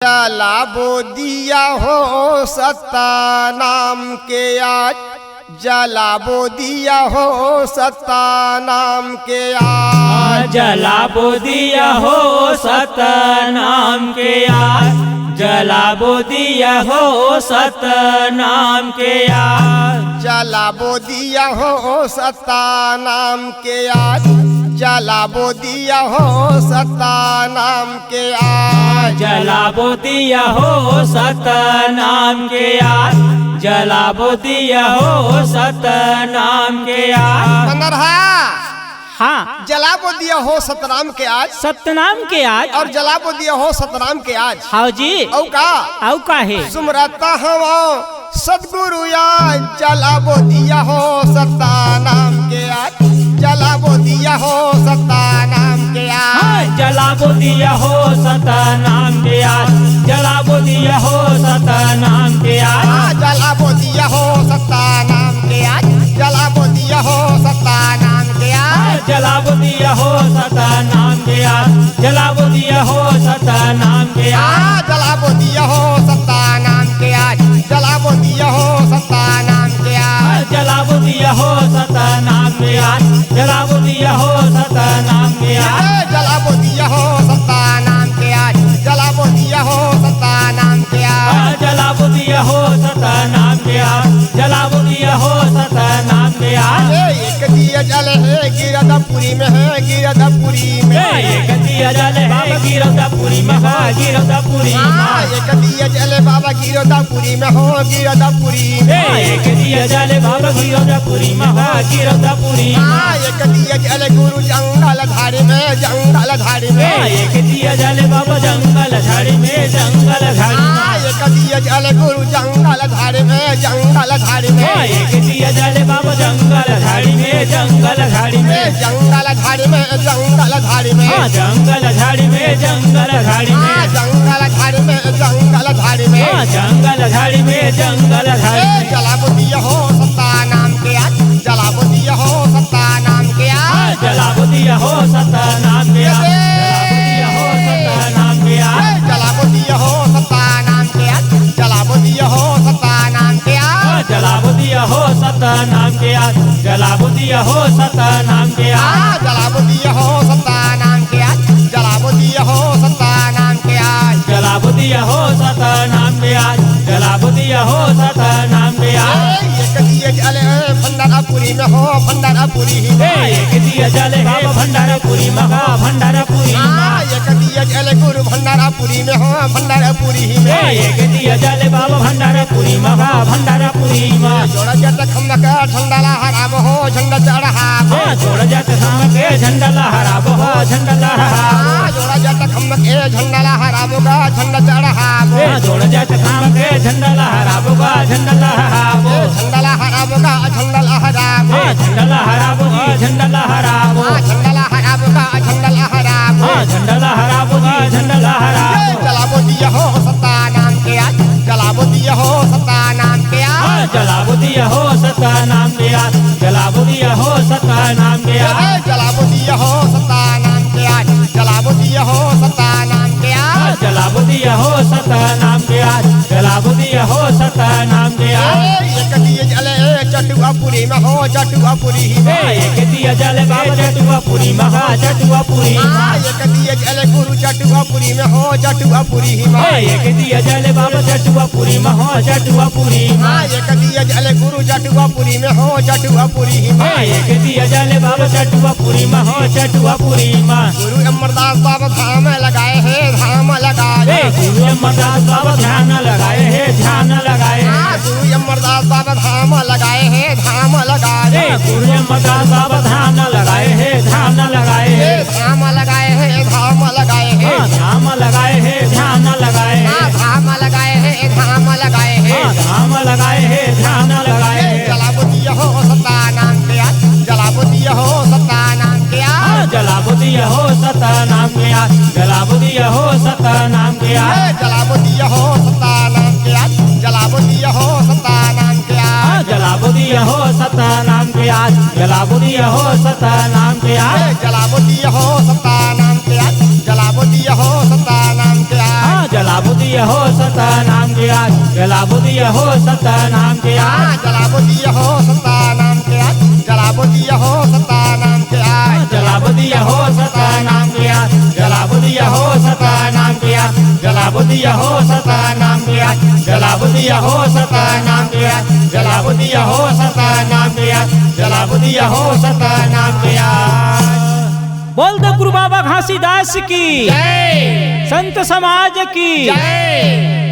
जलाबो दिया हो सत्ता नाम के आज, जलाबो दिया हो सत्ता नाम के आज, जलाबो दिया हो सतनाम के आज, जलाबो दिया हो सतनाम के आज, जलाबो दिया हो सत्ता नाम के आज, जलाबो दिया हो सत्ता नाम के आज, जलाबो दिया हो सतनाम के आज, जलाबो दिया हो सतनाम के आज। पंद्रहा हाँ, जलाबो दिया हो सतनाम के आज, सतनाम के आज और जलाबो दिया हो सतनाम के आज। हाँ जी, औ का है सुमरता हवा सदगुरु आज, जलाबो दिया हो सत्ता नाम के आज, जलाबो दिया हो सत्ता नाम के आज, जलाबो दिया हो सतनाम के आज, जलाबो दिया हो सतनाम के आज, जलाबो दिया हो सत्ता नाम के आज, जलाबो दिया हो सत्ता नाम के आज, जलाबो दिया हो सतनाम के आज, जलाबो दिया हो सतनाम के आज, जलाबो दिया हो सत्ता नाम के आज, जलाबो दिया हो सत्ता नाम के आज, जलाबो दिया हो सतनाम के आज, जलाबो दिया हो सतनाम के आज, जलाबो दिया हो सत्ता नाम के आज, जलाबो दिया हो सत्ता नाम के आज, जलाबो दिया हो सतनाम के आज, जलाबो दिया हो सतनाम के आज। एक दिया जल है गिरदापुरी में, है गिरदापुरी में, एक दिया जल है गिरदापुरी में, गिरदापुरी में, एक दिया जल बाबा गिरदापुरी में हो, गिरदापुरी में, एक दिया जल बाबा गिरदापुरी में, गिरदापुरी में, एक दिया जल गुरु जंगल धारी में, जंगल धारी में, एक दिया जल बाबा जंगल झाड़ी में, जंगल झाड़ी में, एक दिया जल गुरु जंगल धारी में, जंगल धारी में, एक दिया जल बाबा जंगल झाड़ी में, जंगल झाड़ी में, जंगल धारी में, जंगल धारी में, जंगल झाड़ी में, जंगल झाड़ी में, जंगल धारी में, जंगल धारी में, जंगल झाड़ी में, जंगल झाड़ी में, जलाबो दिया हो सत्ता नाम के आज, जलाबो दिया हो सत्ता नाम के आज, जलाबो दिया हो सतनाम के आज, जलाबो दिया हो सतनाम के आज, जलाबो दिया हो सत्ता नाम के आज, जलाबो दिया हो सत्ता नाम के आज, जलाबो दिया हो सतनाम के आज, जलाबो दिया हो सतनाम के आज, जलाबो दिया हो सत्ता नाम के आज, जलाबो दिया हो सतनाम के आज, जलाबो दिया हो सतनाम के आज। एक दिया जले भंडारापुरी में हो, भंडारापुरी में, एक दिया जले है भंडारपुरी में, भंडारपुरी में, एक दिया जले गुरु भंडारापुरी में हो, भंडारापुरी में, एक दिया जले बाबा भंडारपुरी में, भंडारपुरी में, जोड़ा जट खम्बा का झंडा लहराब हो, झंडा चढ़ाब, जोड़ जात हम के झंडा लहराब हो, झंडा लहराब, जोड़ा जट खम्बा के झंडा लहराब का झंडा चढ़ाब, जोड़ जात हम के झंडा लहराब का झंडा लहराब, झंडा लहराब का झंडा लहराब, झंडा लहराब का झंडा लहराब, झंडा लहराब का झंडा लहराब, झंडा लहराब का झंडा लहराब, जलाबो दिया हो सत्ता नाम के आज, जलाबो दिया हो सत्ता नाम के आज, जलाबो दिया हो सतनाम के आज, जलाबो दिया हो सतनाम के आज, जलाबो दिया हो सत्ता नाम के आज, जलाबो दिया हो सत्ता नाम के आज, जलाबो दिया हो सतनाम के आज, जलाबो दिया हो सतनाम के आज। एक दिया जले चटुआपुरी में हो, चटुआपुरी में, एक दिया जल बाबा चटुआपुरी में, चटुआपुरी में, एक दिया जले गुरु चटुआपुरी में हो, चटुआपुरी में, एक दिया जल बाबा चटुआपुरी में, चटुआपुरी में, एक दिया जले गुरु चटुआपुरी में हो, चटुआपुरी में, एक दिया जल बाबा चटुआपुरी में, चटुआपुरी में, गुरु अमरदास बाबा धाम लगाए हैं, धाम लगाए, गुरु अमरदास बाबा ध्यान लगाए हैं, ध्यान लगाए हैं, गुरु अमरदास बाबा धाम लगाए हैं, धाम लगाए, गुरु अमरदास बाबा ध्यान लगाए हैं, ध्यान लगाए हैं, धाम लगाए हैं, धाम लगाए हैं, धाम लगाए हैं, ध्यान लगाए हैं, धाम लगाए हैं, धाम लगाए हैं, धाम लगाए हैं, ध्यान लगाए हैं, जलाबो दिया हो सत्ता नाम के आज, जलाबो दिया हो सत्ता नाम के आज, जलाबो दिया हो सतनाम के आज, जलाबो दिया हो सतनाम के आज, जलाबो दिया हो सत्ता नाम के आज, जलाबो दिया हो सत्ता नाम के आज, जलाबो दिया हो सतनाम के आज, जलाबो दिया हो सतनाम के आज, जलाबो दिया हो सत्ता नाम के आज, जलाबो दिया हो सत्ता नाम के आज, जलाबो बुदिया हो सतनाम के आज जला बुदिया हो सतनाम के आज जला बुदिया हो सतनाम के आज जला बुदिया हो सतनाम के आज जला बुदिया हो सतनाम के आज जला बुदिया हो सतनाम के आज जला बुदिया हो सतनाम के आज जला बुदिया हो सतनाम के आज जला बुदिया हो सतनाम के आज जला बुदिया हो सतनाम के आज। बोल दो गुरु बाबा घासीदास की जय संत समाज की जय।